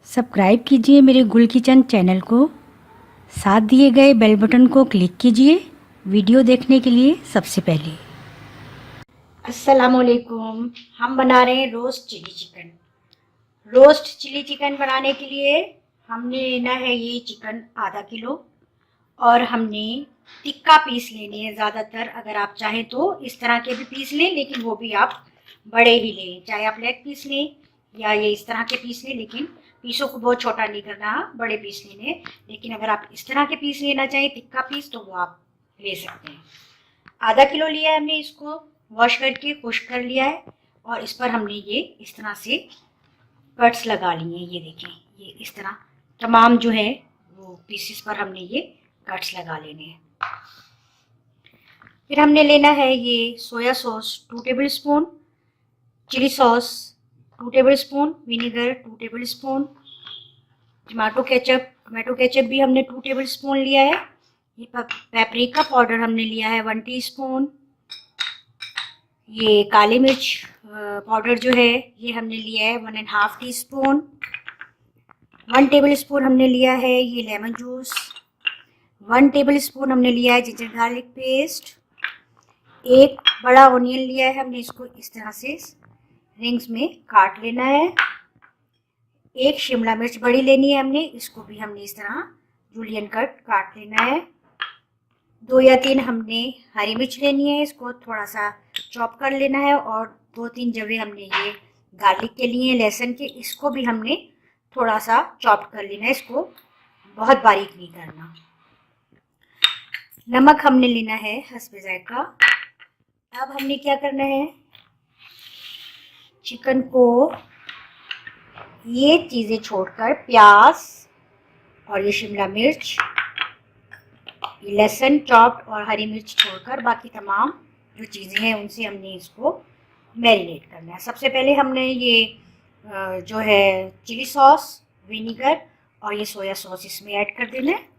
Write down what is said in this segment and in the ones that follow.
Subscribe कीजिए मेरे गुल किचन चैनल को। साथ दिए गए बेल बटन को क्लिक कीजिए वीडियो देखने के लिए सबसे पहले। अस्सलामुअलैकुम। हम बना रहे हैं roast chilli chicken. Roast chilli chicken बनाने के लिए हमने लेना है ये चिकन आधा किलो, और हमने टिक्का पीस लेने हैं। ज़्यादातर अगर आप चाहें तो इस तरह के भी पीस लें, लेकिन वो भी आप बड़े ही लें। चाहे आप लेग पीस लें या ये इस तरह के पीस लें, लेकिन पीसों को बहुत छोटा नहीं करना, बड़े पीस लेने। लेकिन अगर आप इस तरह के पीस लेना चाहें टिक्का पीस, तो वो आप ले सकते हैं। आधा किलो लिया है हमने, इसको वॉश करके खुश्क कर लिया है, और इस पर हमने ये इस तरह से कट्स लगा लिए हैं। ये देखें, ये इस तरह तमाम जो है वो पीसेस पर हमने ये कट्स लगा लेने हैं। फिर हमने लेना है ये soya sauce 2 tablespoon, chilli sauce 2 tablespoon, vinegar 2 tablespoon, tomato ketchup भी हमने 2 टेबल स्पून लिया है। ये पेपरिका पाउडर हमने लिया है 1 टीस्पून। ये काली मिर्च पाउडर जो है ये हमने लिया है 1.5 टीस्पून। 1 टेबल स्पून हमने लिया है ये लेमन जूस। 1 टेबल स्पून हमने लिया है जिंजर गार्लिक पेस्ट। एक बड़ा ऑनियन लिया है हमने, इसको इस तरह से रिंग्स में काट लेना है। एक शिमला मिर्च बड़ी लेनी है हमने, इसको भी हमने इस तरह जूलियन कट काट लेना है। 2 या 3 हमने हरी मिर्च लेनी है, इसको थोड़ा सा चॉप कर लेना है। और 2-3 जवे हमने ये गार्लिक के लिए लहसुन के, इसको भी हमने थोड़ा सा चॉप कर लेना है, इसको बहुत बारीक नहीं करना। नमक हमने लेना है हस्बे जायका। अब हमने क्या करना है, चिकन को ये चीज़ें छोड़कर, प्याज और ये शिमला मिर्च, लहसुन चॉप्ड और हरी मिर्च छोड़कर बाकी तमाम जो चीज़ें हैं उनसे हमने इसको मैरिनेट करना है। सबसे पहले हमने ये जो है चिली सॉस, विनेगर और ये सोया सॉस इसमें ऐड कर देना है।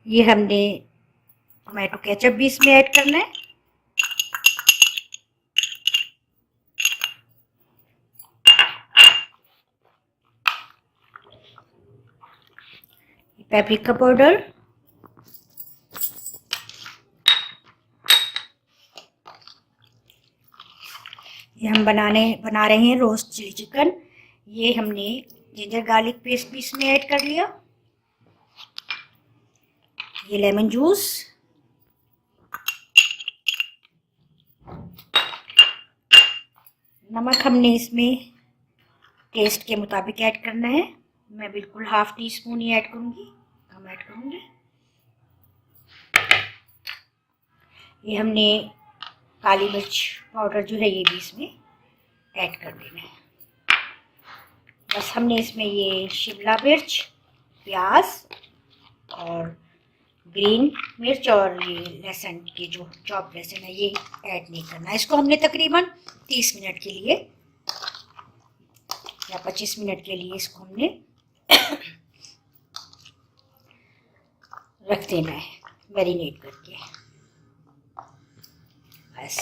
ये हमने टमाटो केचप भी इसमें ऐड करना है। पेपरिका पाउडर, ये हम बना रहे हैं रोस्ट चिली चिकन। ये हमने जिंजर गार्लिक पेस्ट भी इसमें ऐड कर लिया। ये लेमन जूस, नमक हमने इसमें टेस्ट के मुताबिक ऐड करना है। मैं बिल्कुल 1/2 टीस्पून ही ऐड करूँगी, कम ऐड करूँगी। ये हमने काली मिर्च पाउडर जो है ये भी इसमें ऐड कर देना है। बस हमने इसमें ये शिमला मिर्च, प्याज और ग्रीन मिर्च और ये लहसुन के जो चॉप लहसुन है ये ऐड नहीं करना। इसको हमने तकरीबन 30 मिनट के लिए या 25 मिनट के लिए इसको हमने रख देना है मैरिनेट करके। बस।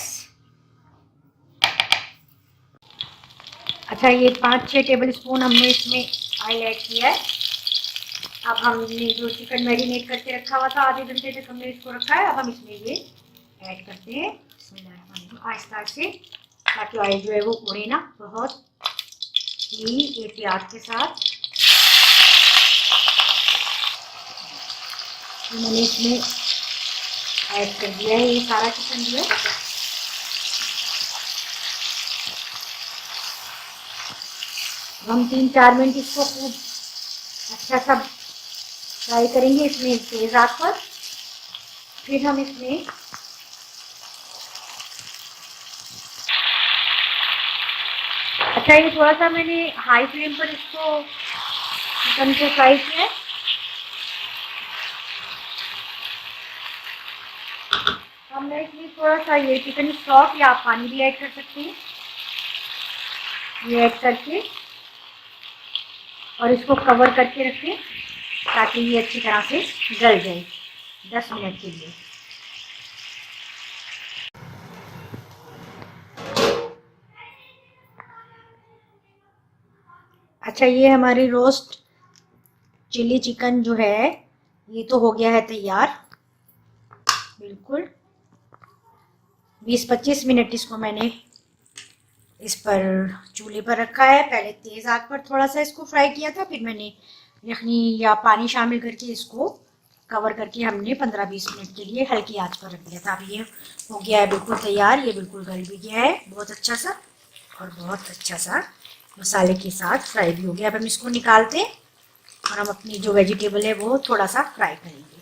अच्छा, ये 5-6 टेबल स्पून हमने इसमें ऑयल ऐड किया है। अब हमने जो चिकन मैरिनेट करके रखा हुआ था आधे घंटे तक हमने इसको रखा है, अब हम इसमें ये ऐड करते हैं आहिस्ता से, ताकि ऑयल जो है वो उड़े ना, बहुत ही एहतियात के साथ। मैंने इसमें ऐड कर दिया है ये सारा चिकन जो है। हम 3-4 मिनट इसको खूब अच्छा सा फ्राई करेंगे इसमें तेज आंच पर। फिर हम इसमें अच्छा, ये थोड़ा सा मैंने हाई फ्लेम पर इसको चिकन को फ्राई किया है। हमने इसमें थोड़ा सा ये चिकन स्टॉक या आप पानी भी ऐड कर सकते हैं, ये ऐड करके और इसको कवर करके रखें ताकि ये अच्छी तरह से गल जाए 10 मिनट के लिए। अच्छा, ये हमारी रोस्ट चिली चिकन जो है ये तो हो गया है तैयार। बिल्कुल 20-25 मिनट इसको मैंने इस पर चूल्हे पर रखा है। पहले तेज़ आग पर थोड़ा सा इसको फ्राई किया था, फिर मैंने यखनी या पानी शामिल करके इसको कवर करके हमने 15-20 मिनट के लिए हल्की आंच पर रख दिया था। अब ये हो गया है बिल्कुल तैयार। ये बिल्कुल गल भी गया है बहुत अच्छा सा, और बहुत अच्छा सा मसाले के साथ फ्राई भी हो गया। अब हम इसको निकालते हैं और हम अपनी जो वेजिटेबल है वो थोड़ा सा फ्राई करेंगे।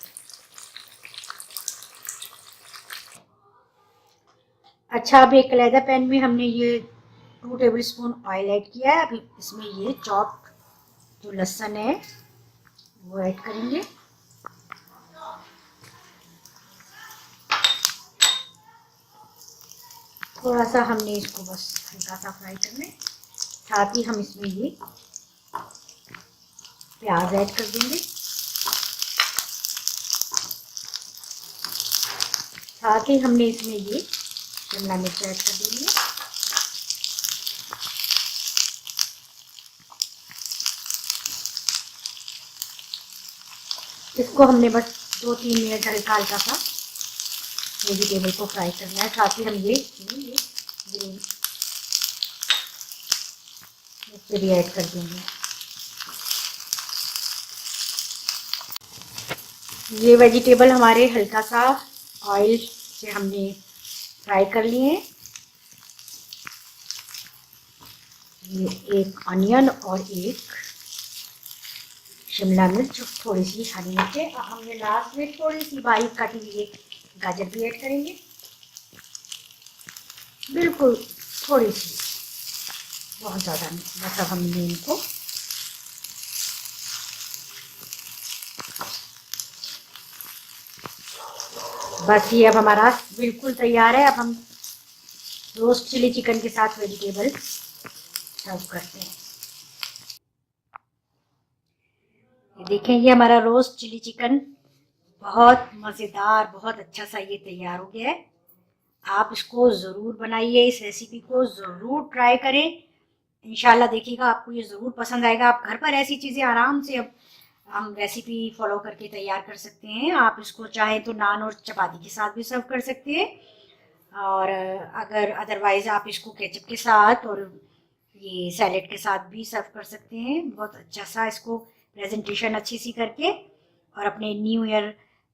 अच्छा, अब एक अलहदा पैन में हमने ये 2 टेबल स्पून ऑयल ऐड किया है। अभी इसमें ये चॉप जो लहसुन है वो ऐड करेंगे। थोड़ा सा हमने इसको बस हल्का सा फ्राई करना है। साथ ही हम इसमें ये प्याज ऐड कर देंगे। साथ ही हमने इसमें ये शिमला मिर्च ऐड कर देंगे। इसको हमने बस 2-3 मिनट हल्का हल्का सा वेजिटेबल को फ्राई करना है। साथ ही हम ये ग्रीन मिर्च भी ऐड कर देंगे। ये वेजिटेबल हमारे हल्का सा ऑयल से हमने फ्राई कर लिए हैं। ये एक अनियन और एक शिमला मिर्च, थोड़ी सी हरी मिर्चें, और हमने लास्ट में थोड़ी सी बारीक काटी हुई गाजर भी ऐड करेंगे। बिल्कुल थोड़ी सी, बहुत ज़्यादा नहीं, बस अब हमने इनको बस ये अब हमारा बिल्कुल तैयार है। अब हम रोस्ट चिली चिकन के साथ वेजिटेबल सर्व करते हैं। ये देखें, ये हमारा रोस्ट चिली चिकन बहुत मज़ेदार, बहुत अच्छा सा ये तैयार हो गया है। आप इसको ज़रूर बनाइए, इस रेसिपी को ज़रूर ट्राई करें। इंशाल्लाह देखिएगा आपको ये ज़रूर पसंद आएगा। आप घर पर ऐसी चीज़ें आराम से अब हम रेसिपी फॉलो करके तैयार कर सकते हैं। आप इसको चाहें तो नान और चपाती के साथ भी सर्व कर सकते हैं, और अगर अदरवाइज़ आप इसको केचप के साथ और ये सैलेड के साथ भी सर्व कर सकते हैं। बहुत अच्छा सा इसको प्रेजेंटेशन अच्छी सी करके, और अपने न्यू ईयर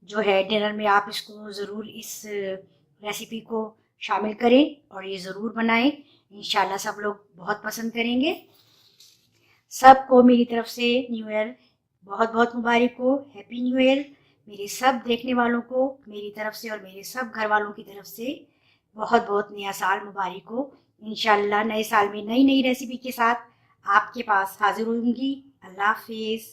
जो है डिनर में आप इसको ज़रूर इस रेसिपी को शामिल करें और ये ज़रूर बनाएं। इंशाल्लाह सब लोग बहुत पसंद करेंगे। सबको मेरी तरफ से न्यू ईयर बहुत बहुत मुबारक हो, हैप्पी न्यू ईयर। मेरे सब देखने वालों को मेरी तरफ से और मेरे सब घर वालों की तरफ से बहुत बहुत नया साल मुबारक हो। इंशाल्लाह नए साल में नई नई रेसिपी के साथ आपके पास हाजिर होंगी। अल्लाह हाफिज़।